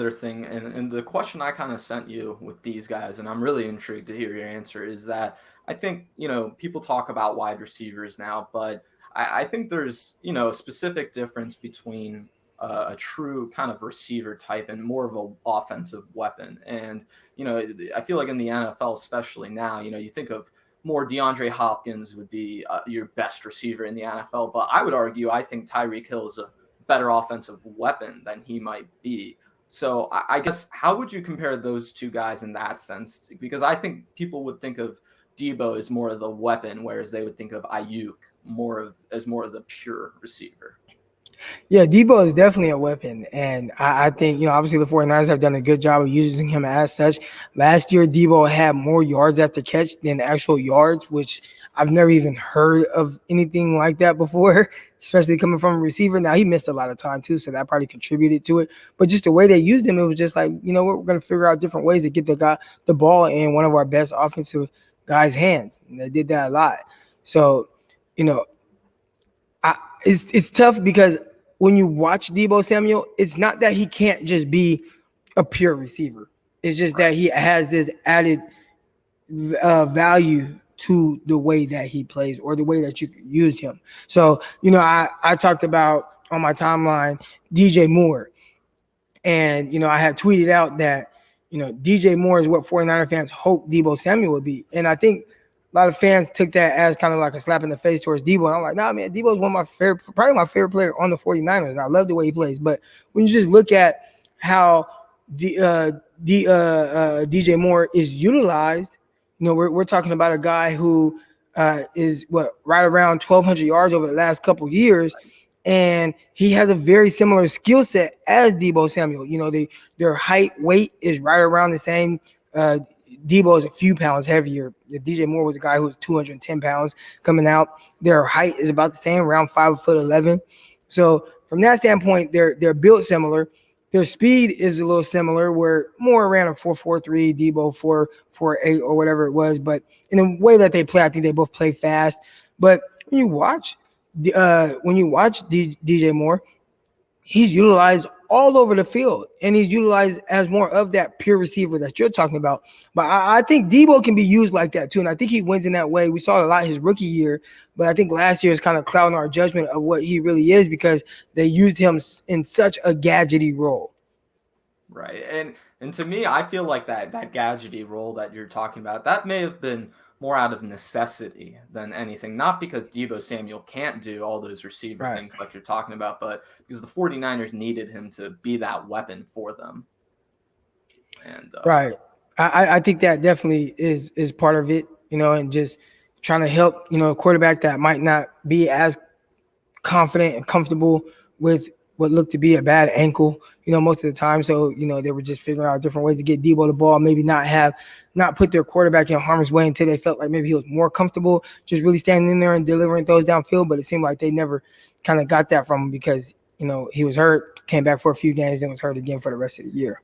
other thing, and the question I kind of sent you with these guys, and I'm really intrigued to hear your answer, is that I think, people talk about wide receivers now, but I think there's, a specific difference between a true kind of receiver type and more of an offensive weapon. And, I feel like in the NFL, especially now, you think of more DeAndre Hopkins would be your best receiver in the NFL, but I would argue I think Tyreek Hill is a better offensive weapon than he might be. So I guess how would you compare those two guys in that sense? Because I think people would think of Deebo as more of the weapon, whereas they would think of Ayuk as more of the pure receiver. Yeah, Deebo is definitely a weapon. And I think, obviously the 49ers have done a good job of using him as such. Last year, Deebo had more yards after catch than actual yards, which I've never even heard of anything like that before, especially coming from a receiver. Now, he missed a lot of time too, so that probably contributed to it. But just the way they used him, it was just like, we're going to figure out different ways to get the ball in one of our best offensive guys' hands. And they did that a lot. So, it's tough because when you watch Deebo Samuel, it's not that he can't just be a pure receiver. It's just that he has this added value to the way that he plays or the way that you can use him. So, I talked about on my timeline DJ Moore. And, I had tweeted out that, DJ Moore is what 49er fans hope Deebo Samuel would be. And I think a lot of fans took that as kind of like a slap in the face towards Deebo. And I'm like, nah, man, Deebo is probably my favorite player on the 49ers. And I love the way he plays. But when you just look at how DJ Moore is utilized, we're talking about a guy who is right around 1,200 yards over the last couple of years. And he has a very similar skill set as Deebo Samuel. Their height, weight is right around the same. Deebo is a few pounds heavier. DJ Moore was a guy who was 210 pounds coming out. Their height is about the same, around 5'11". So from that standpoint, they're built similar. Their speed is a little similar, where Moore ran a 4.43, Deebo 4.48 or whatever it was. But in the way that they play, I think they both play fast. But when you watch DJ Moore, he's utilized all over the field, and he's utilized as more of that pure receiver that you're talking about. But I think Deebo can be used like that too, and I think he wins in that way. We saw it a lot his rookie year, but I think last year is kind of clouding our judgment of what he really is because they used him in such a gadgety role. Right, and to me, I feel like that gadgety role that you're talking about, that may have been more out of necessity than anything, not because Deebo Samuel can't do all those receiver things like you're talking about, but because the 49ers needed him to be that weapon for them. And right. I think that definitely is part of it, and just trying to help, a quarterback that might not be as confident and comfortable with what looked to be a bad ankle, most of the time. So, they were just figuring out different ways to get Deebo the ball, maybe not put their quarterback in harm's way until they felt like maybe he was more comfortable just really standing in there and delivering throws downfield. But it seemed like they never kind of got that from him because, he was hurt, came back for a few games, then was hurt again for the rest of the year.